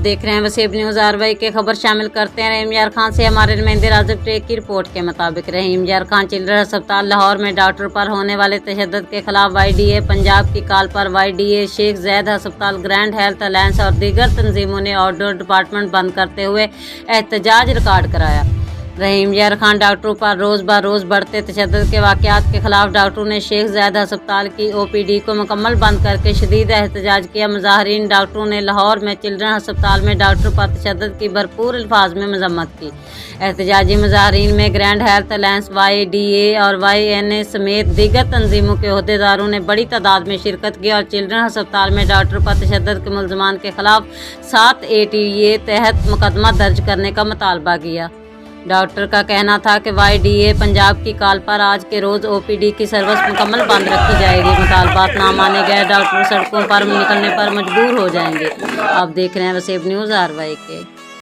देख रहे हैं वसीब न्यूज़ आरवाई के खबर शामिल करते हैं रहीम यार खान से। हमारे नुमाइंदे राजब टेक की रिपोर्ट के मुताबिक रहीम यार खान चिल्ड्रन अस्पताल लाहौर में डॉक्टर पर होने वाले तशद्दुद के खिलाफ YDA पंजाब की कॉल पर YDA शेख जैद अस्पताल, ग्रैंड हेल्थ अलायंस और दीगर तंजीमों ने आउटडोर डिपार्टमेंट बंद करते हुए एहतजाज रिकॉर्ड कराया। रहीम यार खान डॉक्टरों पर रोज़ ब रोज़ बढ़ते तशद्दुद के वाक़यात के खिलाफ डॉक्टरों ने शेख ज़ैद अस्पताल की OPD को मुकम्मल बंद करके शदीद एहतजाज किया। मुजाहरीन डॉक्टरों ने लाहौर में चिल्ड्रन अस्पताल में डॉक्टर पर तशद्दुद की भरपूर अल्फाज में मजम्मत की। एहतजाजी मुजाहरीन में ग्रैंड हेल्थ अलायंस, YDA और YNA समेत दीगर तंजीमों के अहदेदारों ने बड़ी तादाद में शिरकत की और चिल्ड्रन अस्पताल में डॉक्टर पर तशद्दुद के मुल्ज़मान के खिलाफ 7 ATA तहत मुकदमा दर्ज करने का मुतालबा किया। डॉक्टर का कहना था कि YDA पंजाब की कॉल पर आज के रोज़ OPD की सर्विस मुकम्मल बंद रखी जाएगी। मुतालबात ना माने गए डॉक्टर सड़कों पर निकलने पर मजबूर हो जाएंगे। आप देख रहे हैं वसीब न्यूज़ आरवाई के।